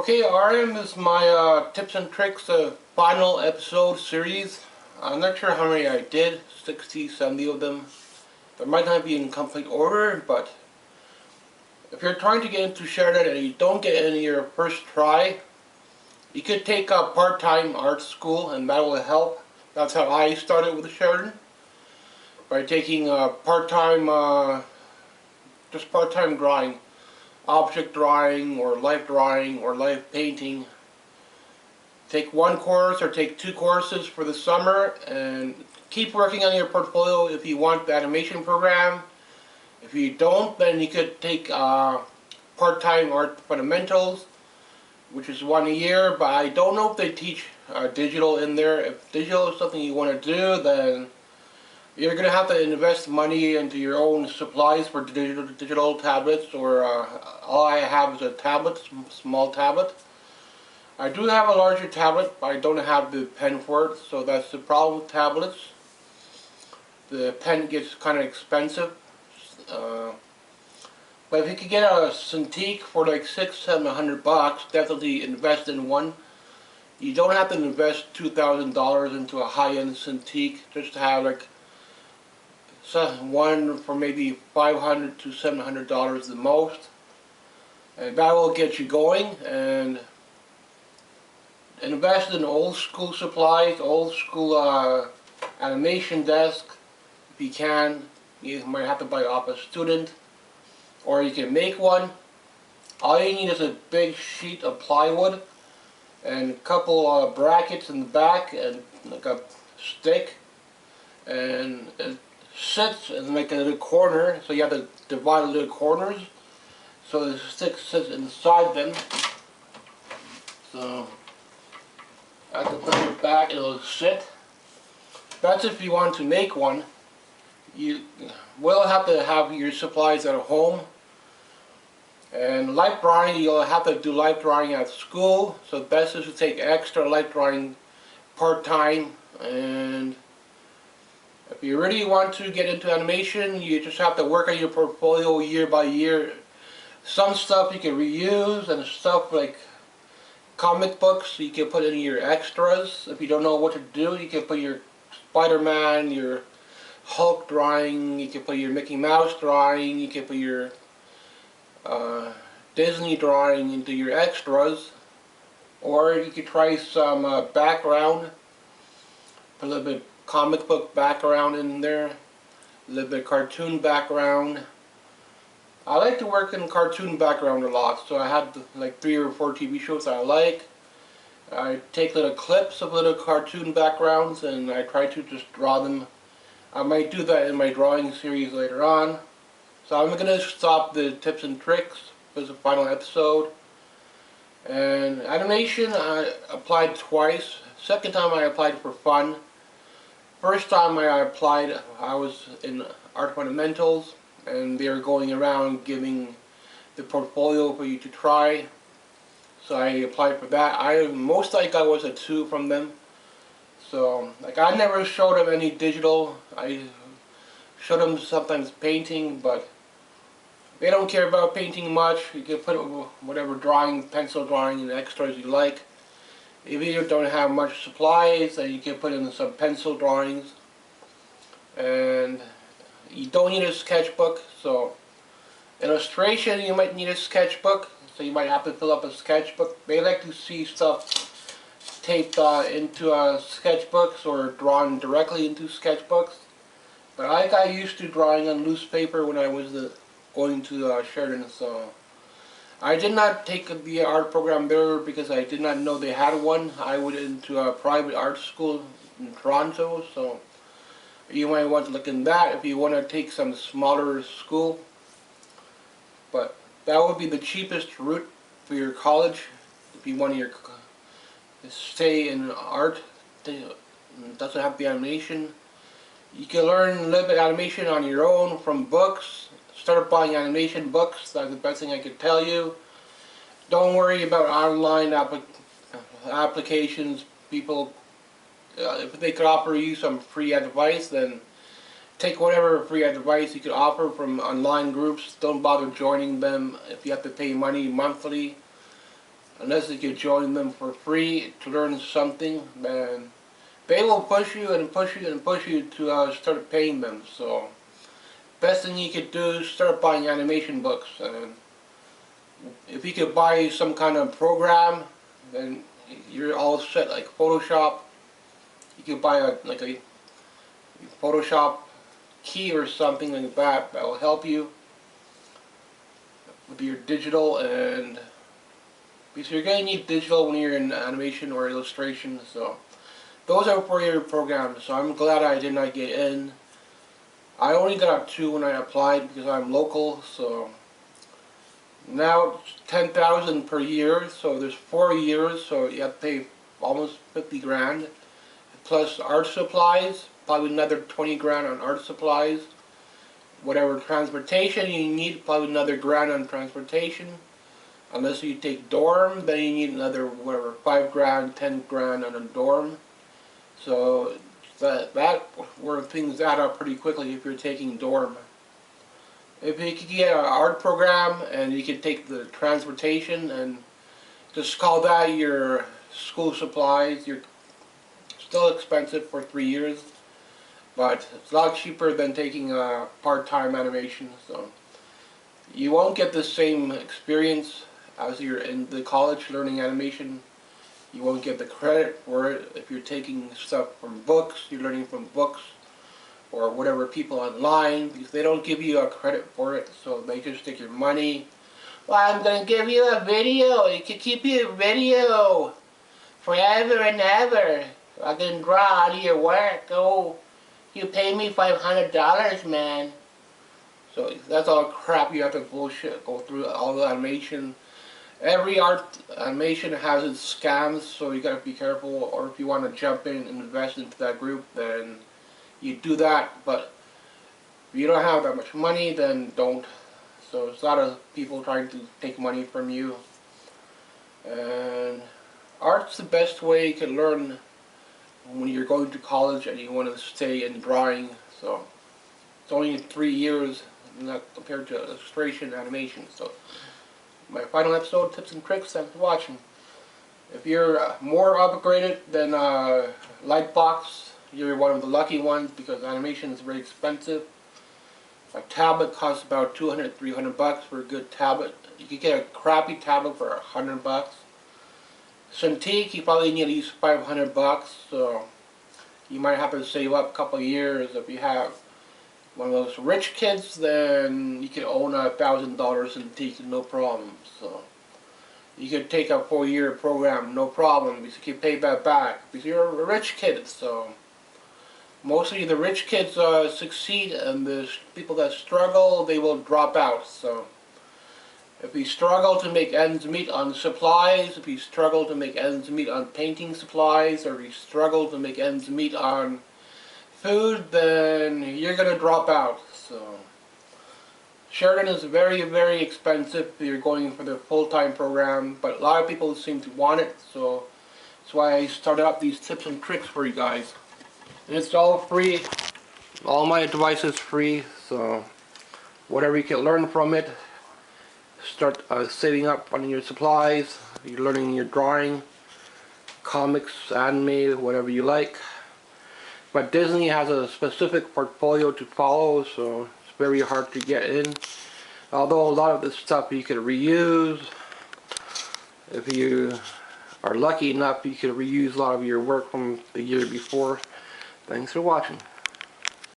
Okay, RM is my tips and tricks final episode series. I'm not sure how many I did, 60, 70 of them. There might not be in complete order, but if you're trying to get into Sheridan and you don't get in your first try, you could take a part-time art school and that will help. That's how I started with Sheridan. By taking just part-time drawing. Object drawing or life painting. Take one course or take two courses for the summer and keep working on your portfolio if you want the animation program. If you don't, then you could take part-time art fundamentals, which is 1 year, but I don't know if they teach digital in there. If digital is something you want to do, then you're going to have to invest money into your own supplies for digital tablets, or all I have is a tablet, small tablet. I do have a larger tablet, but I don't have the pen for it, so that's the problem with tablets. The pen gets kind of expensive. But if you could get a Cintiq for like $600-700, definitely invest in one. You don't have to invest $2,000 into a high-end Cintiq just to have like one for maybe $500 to $700 the most, and that will get you going. And invest in old school supplies, old school animation desk if you can. You might have to buy it off a student, or you can make one. All you need is a big sheet of plywood and a couple brackets in the back and like a stick, and it sits and make a little corner, so you have to divide the little corners so the stick sits inside them. So I have to put it back and it'll sit. That's if you want to make one. You will have to have your supplies at home. And life drawing, you'll have to do life drawing at school, so best is to take extra life drawing part-time. And if you really want to get into animation, you just have to work on your portfolio year by year. Some stuff you can reuse, and stuff like comic books you can put in your extras. If you don't know what to do, you can put your Spider-Man, your Hulk drawing, you can put your Mickey Mouse drawing, you can put your Disney drawing into your extras. Or you could try some background, put a little bit comic book background in there, a little bit cartoon background. I like to work in cartoon background a lot, so I have like 3 or 4 TV shows I like. I take little clips of little cartoon backgrounds and I try to just draw them. I might do that in my drawing series later on. So I'm going to stop the tips and tricks for the final episode. And animation I applied twice. Second time I applied for fun. First time I applied, I was in Art Fundamentals, and they were going around giving the portfolio for you to try. So I applied for that. Most I got was a 2 from them. So like I never showed them any digital. I showed them sometimes painting, but they don't care about painting much. You can put whatever drawing, pencil drawing, and extras you like. If you don't have much supplies, then you can put in some pencil drawings. And you don't need a sketchbook, so illustration you might need a sketchbook, so you might have to fill up a sketchbook. They like to see stuff taped into sketchbooks or drawn directly into sketchbooks. But I got used to drawing on loose paper when I was going to Sheridan, so I did not take the art program there because I did not know they had one. I went into a private art school in Toronto, so you might want to look in that if you want to take some smaller school. But that would be the cheapest route for your college if you want to stay in art. It doesn't have the animation. You can learn a little bit of animation on your own from books. Start buying animation books. That's the best thing I could tell you. Don't worry about online applications. People, if they could offer you some free advice, then take whatever free advice you could offer from online groups. Don't bother joining them if you have to pay money monthly. unless you could join them for free to learn something, then they will push you and push you and push you to start paying them. So best thing you could do is start buying animation books. And if you could buy some kind of program, then you're all set. Like Photoshop, you could buy like a Photoshop key or something like that that will help you with your digital. And because you're going to need digital when you're in animation or illustration. So those are for your programs. So I'm glad I did not get in. I only got 2 when I applied because I'm local. So now it's 10,000 per year. So there's 4 years. So you have to pay almost 50 grand. Plus art supplies, probably another 20 grand on art supplies. Whatever transportation you need, probably another grand on transportation. Unless you take dorm, then you need another, whatever, 5 grand, 10 grand on a dorm. So that where things add up pretty quickly if you're taking dorm. If you could get an art program and you could take the transportation and just call that your school supplies, you're still expensive for 3 years, but it's a lot cheaper than taking a part-time animation. So you won't get the same experience as you're in the college learning animation. You won't get the credit for it if you're taking stuff from books, you're learning from books or whatever people online, because they don't give you a credit for it. So they just take your money. Well, I'm going to give you a video. You can keep your video forever and ever. I can draw out of your work. Oh, you pay me $500, man. So that's all crap. You have to bullshit, go through all the animation. Every art animation has its scams, so you gotta be careful. Or if you want to jump in and invest into that group, then you do that. But if you don't have that much money, then don't. So it's a lot of people trying to take money from you. And art's the best way you can learn when you're going to college and you want to stay in drawing. So it's only 3 years, not compared to illustration animation. So my final episode, tips and tricks. Thanks for watching. If you're more upgraded than Lightbox, you're one of the lucky ones, because animation is very expensive. A tablet costs about $200–300 for a good tablet. You could get a crappy tablet for $100. Cintiq, you probably need at least $500, so you might have to save up a couple of years. If you have one of those rich kids, then you can own a $1,000 Cintiq, no problem. So you could take a 4-year program, no problem, because you can pay that back, because you're a rich kid. So mostly the rich kids succeed, and the people that struggle, they will drop out. So if you struggle to make ends meet on supplies, if you struggle to make ends meet on painting supplies, or if you struggle to make ends meet on food, then you're going to drop out. So Sheridan is very, very expensive if you're going for the full-time program, but a lot of people seem to want it, so that's why I started up these tips and tricks for you guys. And it's all free. All my advice is free, so whatever you can learn from it, start saving up on your supplies. You're learning your drawing, comics, anime, whatever you like. But Disney has a specific portfolio to follow, so it's very hard to get in. Although a lot of this stuff you could reuse. If you are lucky enough, you could reuse a lot of your work from the year before. Thanks for watching.